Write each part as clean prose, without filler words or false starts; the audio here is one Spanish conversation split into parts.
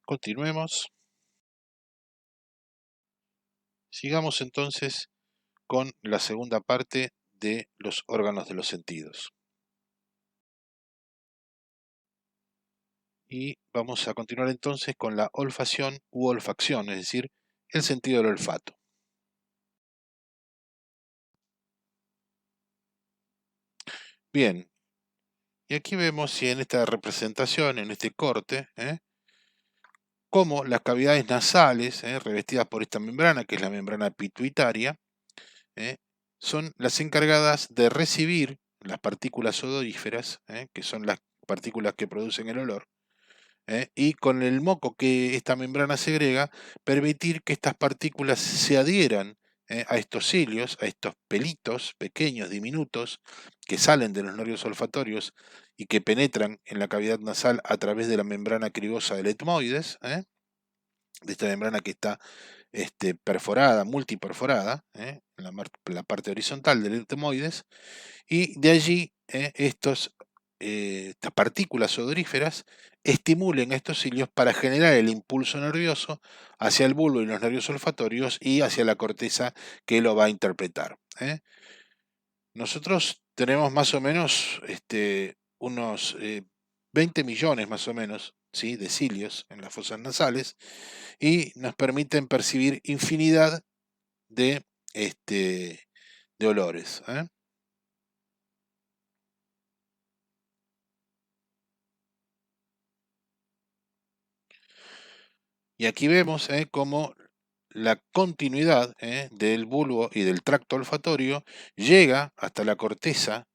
Continuemos. Sigamos entonces con la segunda parte de los órganos de los sentidos. Y vamos a continuar entonces con la olfacción u olfacción, es decir, el sentido del olfato. Bien, y aquí vemos si en esta representación, en este corte, cómo las cavidades nasales, revestidas por esta membrana, que es la membrana pituitaria, ¿eh? son las encargadas de recibir las partículas odoríferas, que son las partículas que producen el olor, y con el moco que esta membrana segrega, permitir que estas partículas se adhieran a estos cilios, a estos pelitos pequeños, diminutos, que salen de los nervios olfatorios y que penetran en la cavidad nasal a través de la membrana cribosa del etmoides, de esta membrana que está perforada, multiperforada, la parte horizontal del etmoides, y de allí estas partículas odoríferas estimulen a estos cilios para generar el impulso nervioso hacia el bulbo y los nervios olfatorios y hacia la corteza que lo va a interpretar. Nosotros tenemos más o menos unos 20 millones más o menos, ¿sí?, de cilios en las fosas nasales y nos permiten percibir infinidad de, de olores. Y aquí vemos cómo la continuidad del bulbo y del tracto olfatorio llega hasta la corteza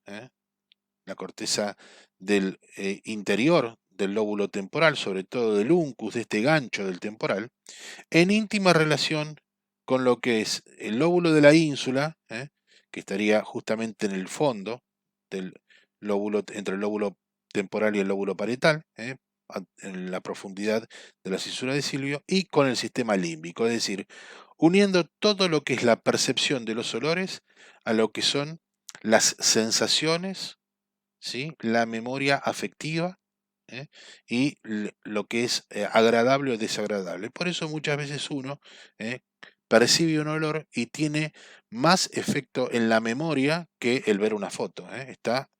del interior del lóbulo temporal, sobre todo del uncus, de este gancho del temporal, en íntima relación con lo que es el lóbulo de la ínsula, que estaría justamente en el fondo del lóbulo, entre el lóbulo temporal y el lóbulo parietal, en la profundidad de la cisura de Silvio, y con el sistema límbico, es decir, uniendo todo lo que es la percepción de los olores a lo que son las sensaciones, ¿sí?, la memoria afectiva, y lo que es agradable o desagradable. Por eso muchas veces uno ¿eh? percibe un olor y tiene más efecto en la memoria que el ver una foto. Está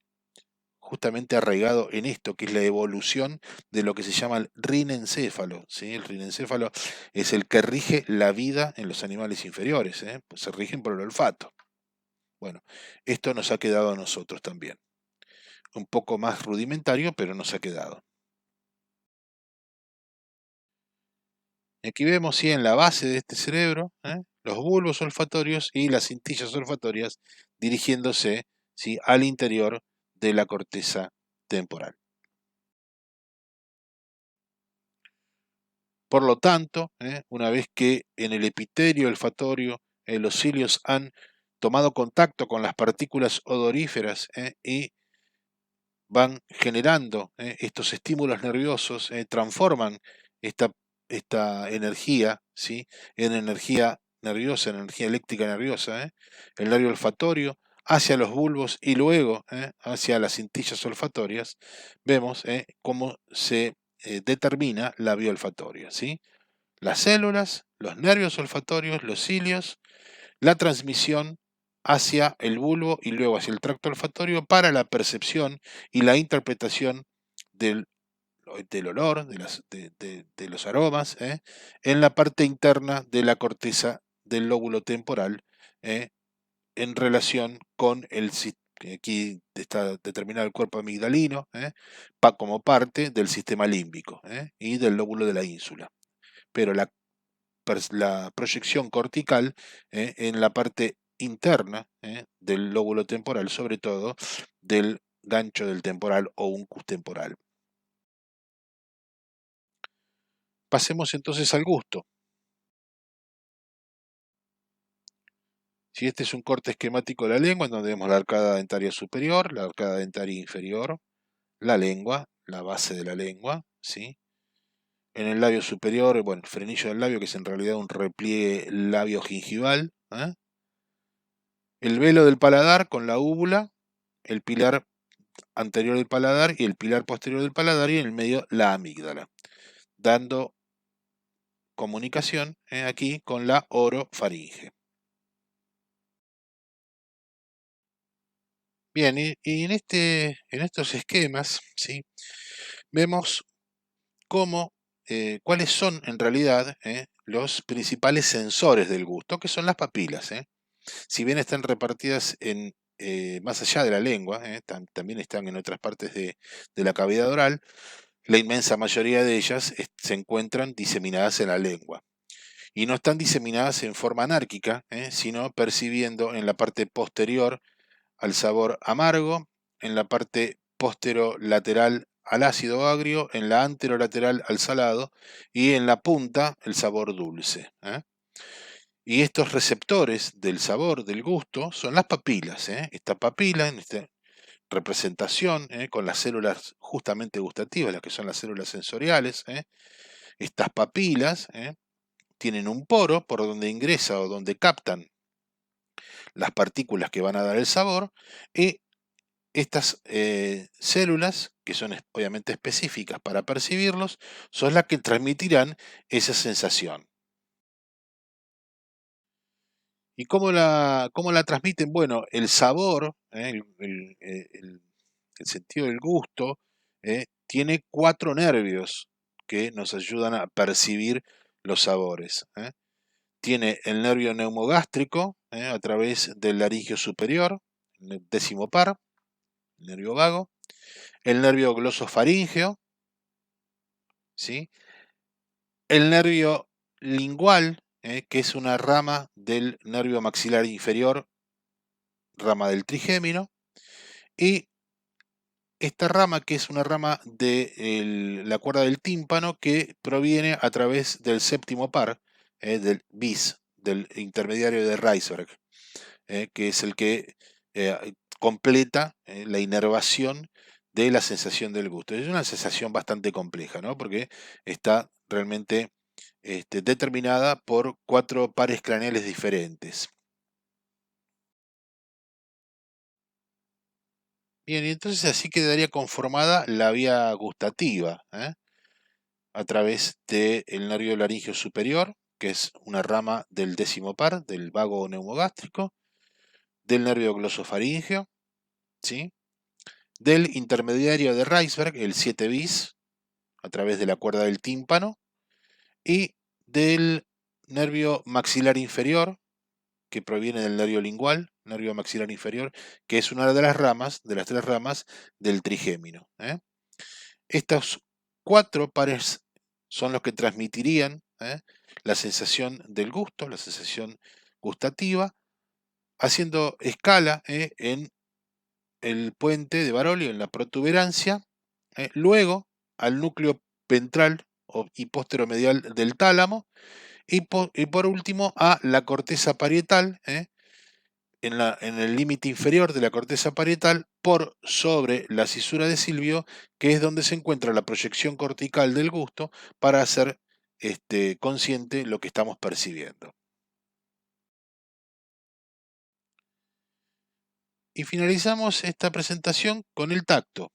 justamente arraigado en esto, que es la evolución de lo que se llama el rinencéfalo, ¿sí? El rinencéfalo es el que rige la vida en los animales inferiores, pues se rigen por el olfato. Bueno, esto nos ha quedado a nosotros también. Un poco más rudimentario, pero nos ha quedado. Aquí vemos, sí, en la base de este cerebro, los bulbos olfatorios y las cintillas olfatorias dirigiéndose, ¿sí?, al interior de la corteza temporal. Por lo tanto, una vez que en el epitelio olfatorio los cilios han tomado contacto con las partículas odoríferas y van generando estos estímulos nerviosos, transforman esta, esta energía, ¿sí?, en energía nerviosa, en energía eléctrica nerviosa, el nervio olfatorio hacia los bulbos y luego hacia las cintillas olfatorias, vemos cómo se determina la vía olfatoria, ¿sí? Las células, los nervios olfatorios, los cilios, la transmisión hacia el bulbo y luego hacia el tracto olfatorio para la percepción y la interpretación del, del olor, de los aromas, en la parte interna de la corteza del lóbulo temporal, en relación con el aquí está determinado el cuerpo amigdalino, como parte del sistema límbico y del lóbulo de la ínsula. Pero la proyección cortical en la parte interna del lóbulo temporal, sobre todo del gancho del temporal o uncus temporal. Pasemos entonces al gusto. Si este es un corte esquemático de la lengua, en donde vemos la arcada dentaria superior, la arcada dentaria inferior, la lengua, la base de la lengua, ¿sí? En el labio superior, bueno, el frenillo del labio, que es en realidad un repliegue labio gingival, el velo del paladar con la úvula, el pilar anterior del paladar y el pilar posterior del paladar y en el medio la amígdala, dando comunicación aquí con la orofaringe. Bien, y en estos esquemas, ¿sí? Vemos cómo, cuáles son en realidad los principales sensores del gusto, que son las papilas. Si bien están repartidas en, más allá de la lengua, también están en otras partes de la cavidad oral, la inmensa mayoría de ellas se encuentran diseminadas en la lengua. Y no están diseminadas en forma anárquica, sino percibiendo en la parte posterior al sabor amargo, en la parte posterolateral al ácido agrio, en la anterolateral al salado y en la punta el sabor dulce. Y estos receptores del sabor, del gusto, son las papilas. Esta papila, en esta representación, con las células justamente gustativas, las que son las células sensoriales, estas papilas tienen un poro por donde ingresa o donde captan las partículas que van a dar el sabor, y estas células, que son obviamente específicas para percibirlos, son las que transmitirán esa sensación. ¿Y cómo la transmiten? Bueno, el sabor, el sentido del gusto, tiene 4 nervios que nos ayudan a percibir los sabores. Tiene el nervio neumogástrico a través del laringio superior, el décimo par, el nervio vago, el nervio glosofaríngeo, ¿sí? El nervio lingual, que es una rama del nervio maxilar inferior, rama del trigémino, y esta rama, que es una rama de la cuerda del tímpano, que proviene a través del séptimo par, del bis, del intermediario de Reisberg, que es el que completa la inervación de la sensación del gusto. Es una sensación bastante compleja, ¿no? Porque está realmente determinada por 4 pares craneales diferentes. Bien, y entonces así quedaría conformada la vía gustativa, a través del nervio laringio superior, que es una rama del décimo par, del vago neumogástrico, del nervio glosofaríngeo, ¿sí? Del intermediario de Reisberg, el 7 bis, a través de la cuerda del tímpano, y del nervio maxilar inferior, que proviene del nervio lingual, nervio maxilar inferior, que es una de las ramas, de las 3 ramas del trigémino. Estos 4 pares son los que transmitirían la sensación del gusto, la sensación gustativa, haciendo escala en el puente de Baroli, en la protuberancia, luego al núcleo ventral y posteromedial del tálamo, y por último a la corteza parietal, en el límite inferior de la corteza parietal, por sobre la cisura de Silvio, que es donde se encuentra la proyección cortical del gusto para hacer consciente lo que estamos percibiendo. Y finalizamos esta presentación con el tacto.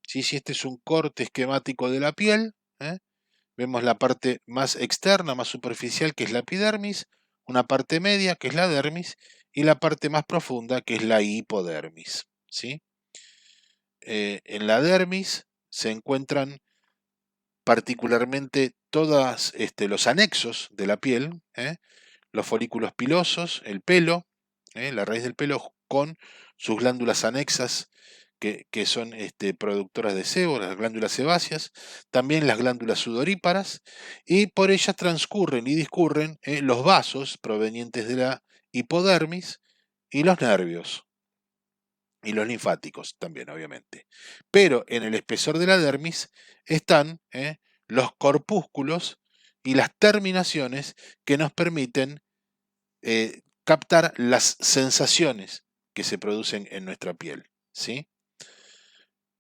Si este es un corte esquemático de la piel, vemos la parte más externa, más superficial, que es la epidermis, una parte media, que es la dermis, y la parte más profunda, que es la hipodermis. ¿Sí? En la dermis se encuentran particularmente todos los anexos de la piel, los folículos pilosos, el pelo, la raíz del pelo con sus glándulas anexas que son productoras de sebo, las glándulas sebáceas, también las glándulas sudoríparas, y por ellas transcurren y discurren los vasos provenientes de la hipodermis y los nervios. Y los linfáticos también, obviamente. Pero en el espesor de la dermis están los corpúsculos y las terminaciones que nos permiten captar las sensaciones que se producen en nuestra piel. ¿Sí?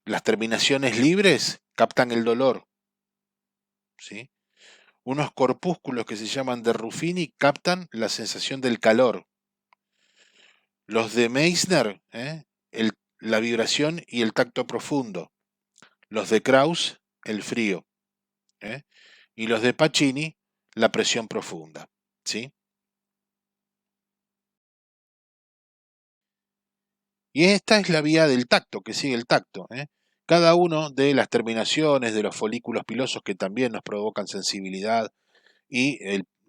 Las terminaciones libres captan el dolor. ¿Sí? Unos corpúsculos que se llaman de Ruffini captan la sensación del calor. Los de Meissner, la vibración y el tacto profundo. Los de Krauss, el frío. ¿eh? Y los de Pacini, la presión profunda, ¿sí? Y esta es la vía del tacto, que sigue el tacto, ¿eh? Cada uno de las terminaciones de los folículos pilosos que también nos provocan sensibilidad y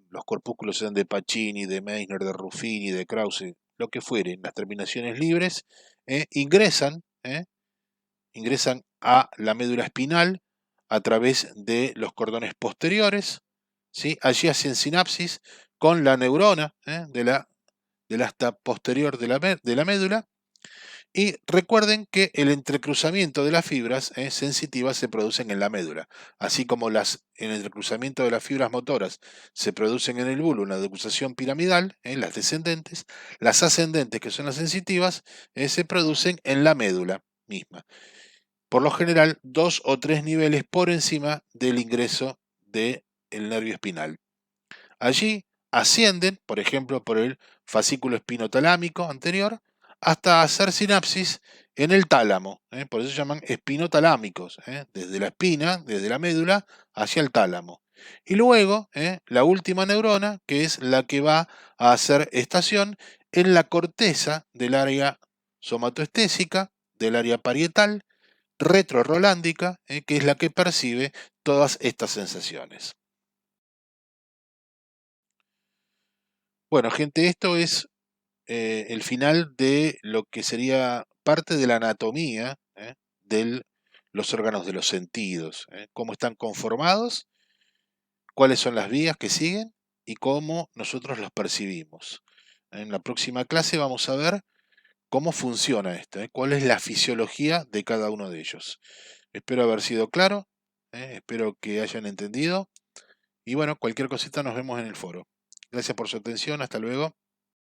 los corpúsculos sean de Pacini, de Meissner, de Ruffini, de Krause, lo que fueren, las terminaciones libres, ingresan a la médula espinal a través de los cordones posteriores, ¿sí? Allí hacen sinapsis con la neurona del asta posterior de la médula. Y recuerden que el entrecruzamiento de las fibras sensitivas se producen en la médula, así como el entrecruzamiento de las fibras motoras se producen en el bulbo, en la decruzación piramidal, las descendentes, las ascendentes, que son las sensitivas, se producen en la médula misma. Por lo general, 2 o 3 niveles por encima del ingreso del nervio espinal. Allí ascienden, por ejemplo, por el fascículo espinotalámico anterior, hasta hacer sinapsis en el tálamo. Por eso se llaman espinotalámicos, desde la espina, desde la médula, hacia el tálamo. Y luego, la última neurona, que es la que va a hacer estación en la corteza del área somatoestésica, del área parietal, retrorolándica, que es la que percibe todas estas sensaciones. Bueno, gente, esto es el final de lo que sería parte de la anatomía de los órganos de los sentidos, cómo están conformados, cuáles son las vías que siguen y cómo nosotros los percibimos. En la próxima clase vamos a ver cómo funciona esto, cuál es la fisiología de cada uno de ellos. Espero haber sido claro, espero que hayan entendido y bueno, cualquier cosita nos vemos en el foro. Gracias por su atención, hasta luego.